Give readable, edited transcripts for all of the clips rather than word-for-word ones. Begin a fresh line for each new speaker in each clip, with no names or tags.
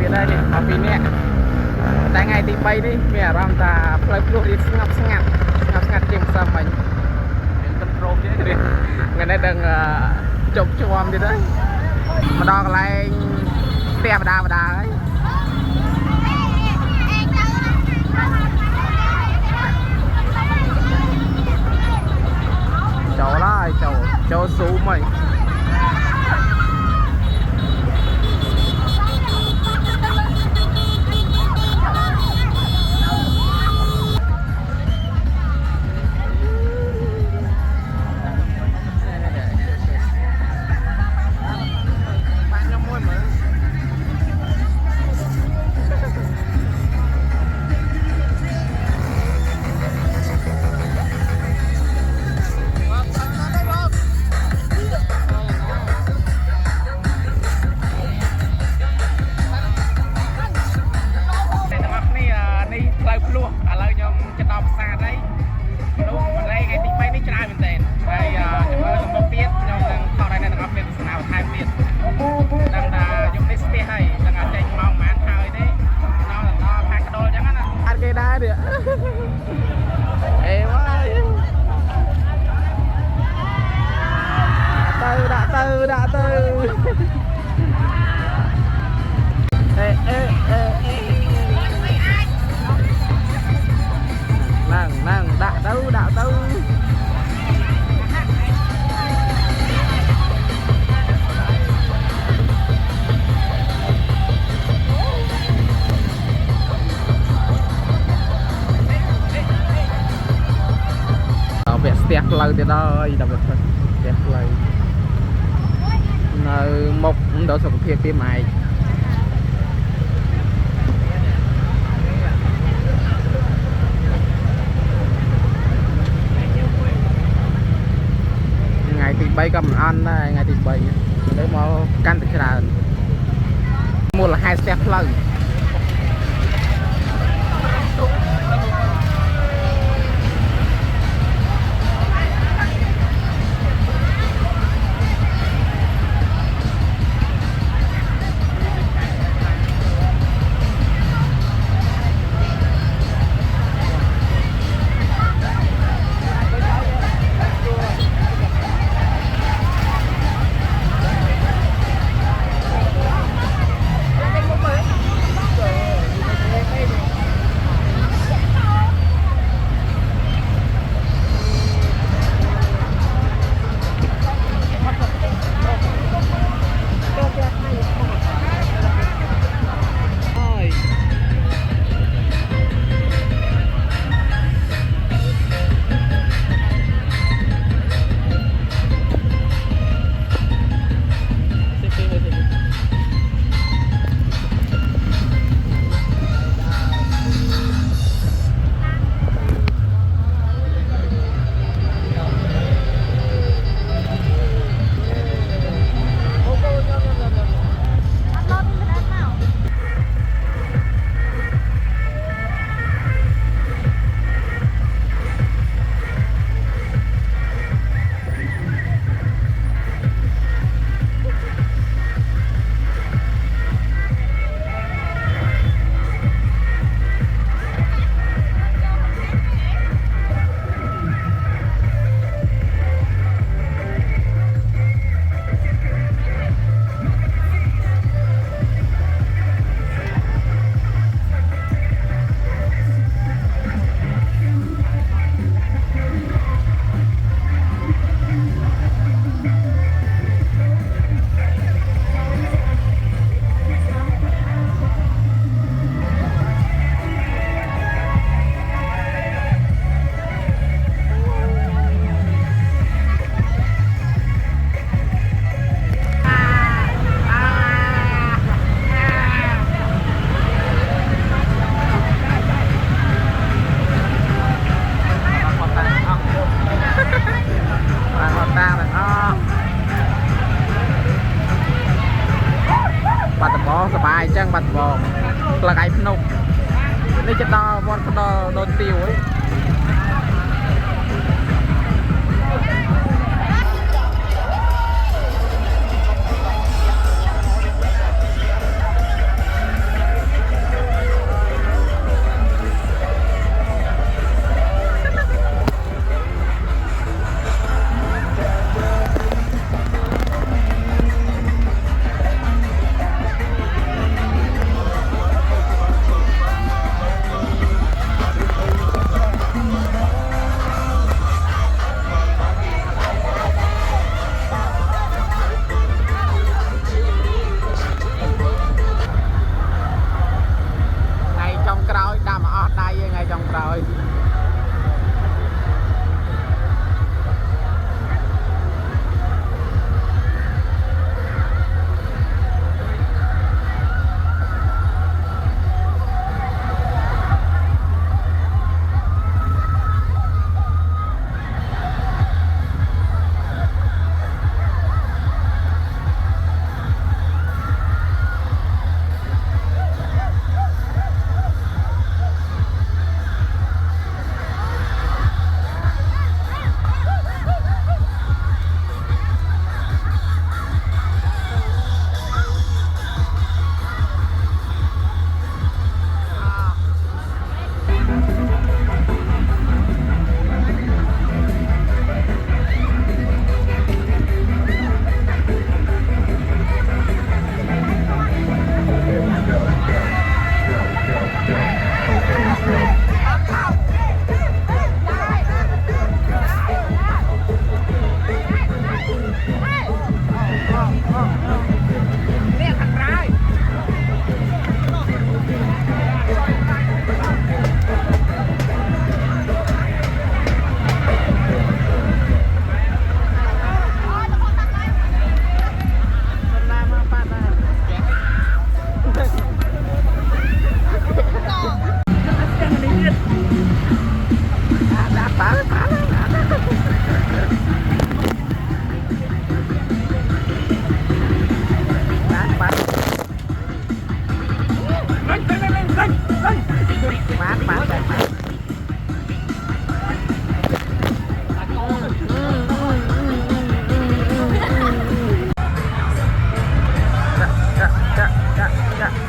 ទៀតហើយនេះមកពីនេះតែថ្ងៃទី3នេះមានអារម្មណ៍ថាផ្លូវភ្លោះរៀងស្ងប់ស្ងាត់ជាងផ្សេងមិញមានទឹកត្រោមទៀតនេះថ្ងៃនេះដឹងជោគជាំទៀតហើយមកដល់កន្លែងផ្ទះបដាហើយចូលហើយចូលស៊ូមហើយដាក់ទៅนั่งដាក់ទៅដល់ពាក់ស្ទះផ្លូវទៀតហើយដល់ស្ទះផ្លូវនៅមុខដល់សុខភាពពីម៉ែថ្ងៃទី3ក៏មិនអន់ដែរថ្ងៃទី3ទៅមកកាន់តែច្រើនមូលហេតុស្ទះផ្លូវសบายចឹងបាត់បងផ្លឹកឯភ្នំនេះจะដល់វត្តដល់ដូនទាវហី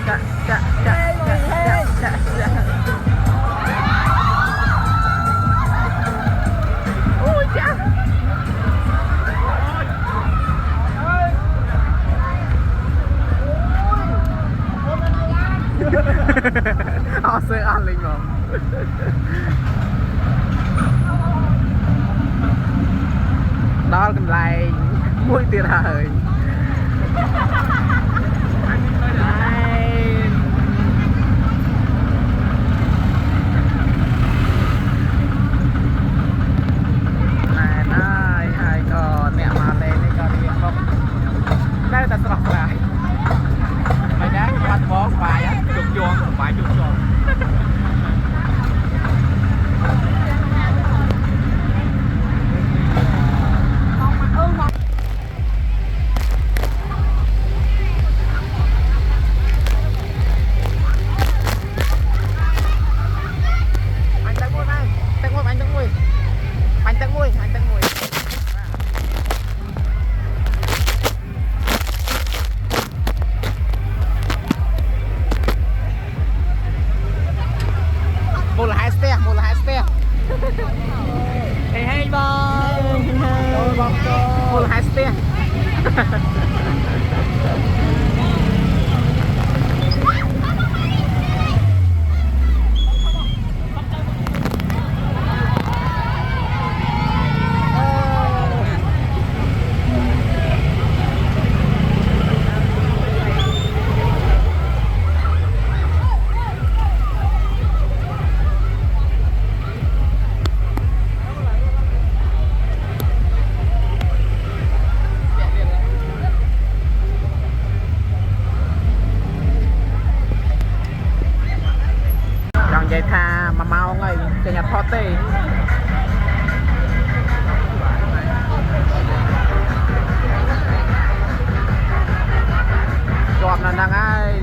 Chà, chà, chà, chà, chà, chà, chà. Ui chà. Họ sẽ ăn linh không? Đó là lại mũi tiền hơi. Này này ai có nè mà lên đi có điện không? Đây là sọc lại. Mày đã bắt bó bài á, chụp chuông, bài chụp chuông. Một là hai ste. Hey hey bong. Một là hai ste. Vậy tha mà mau ngay cho nhặt thoát tê chọn là đang ai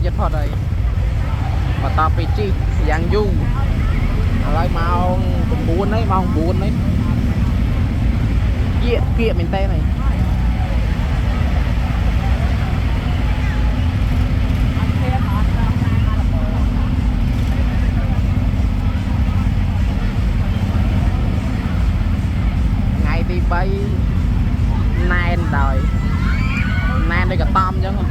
chật phọt đây và ta bị chi dạng du lại màu buồn đấy màu buồn đấy kia kia mình tay này ngày đi bay nền đời nền đây cả tam chứ không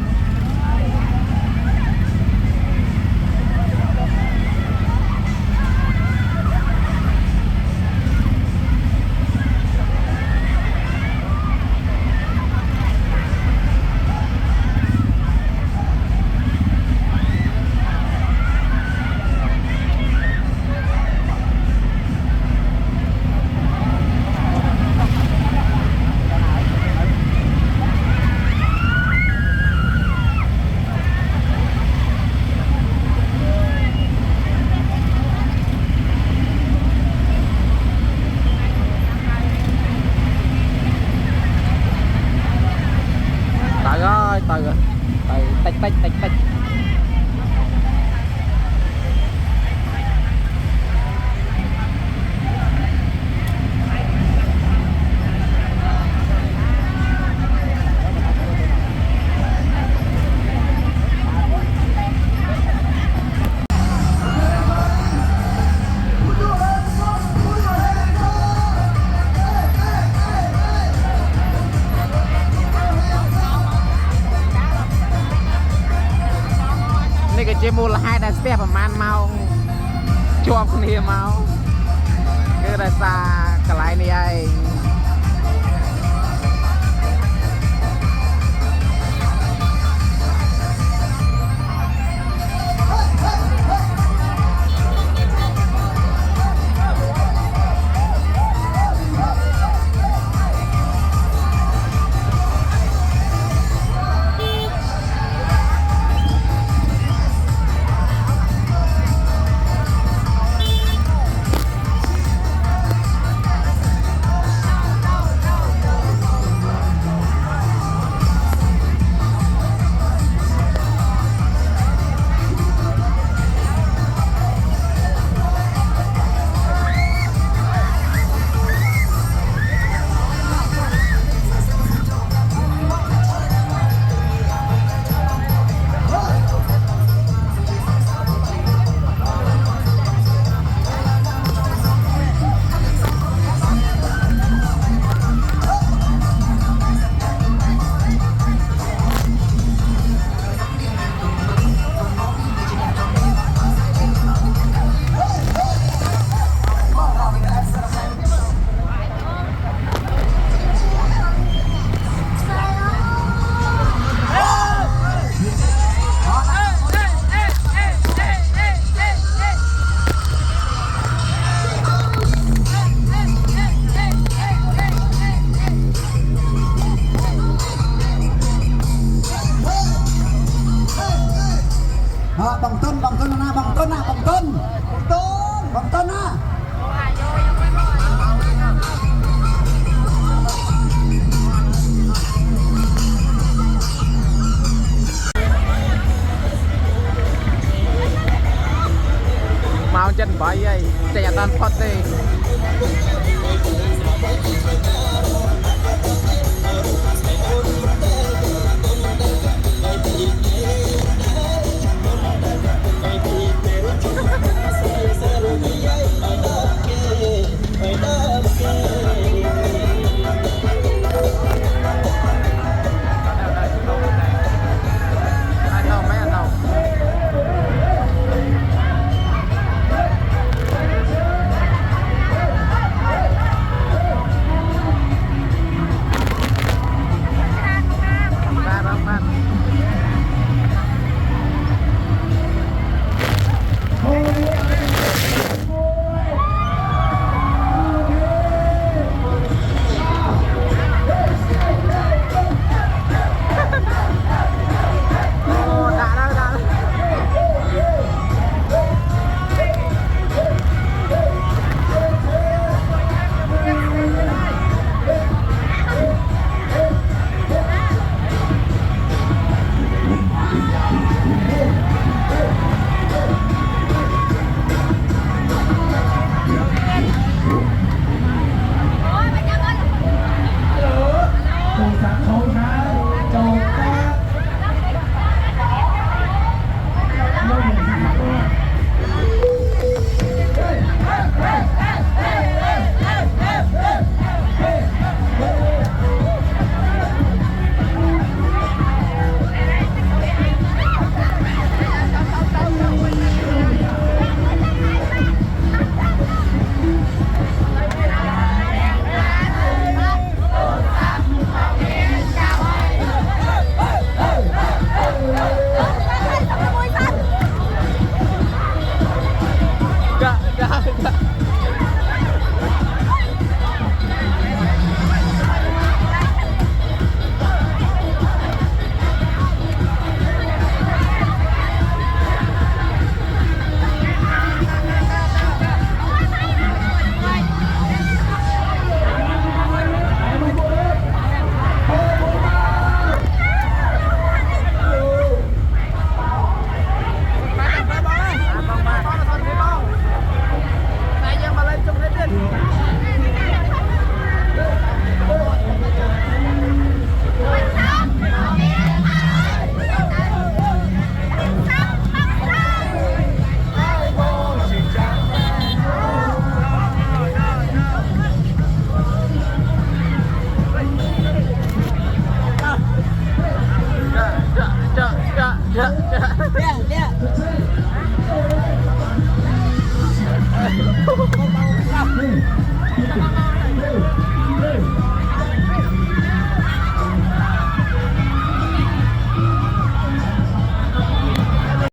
ស្ទះប្រហែលម៉ោងជាប់គ្នាមកគឺដោយសារកន្លែងនេះឯង mau chân bay ấy chạy tan phật đi Gak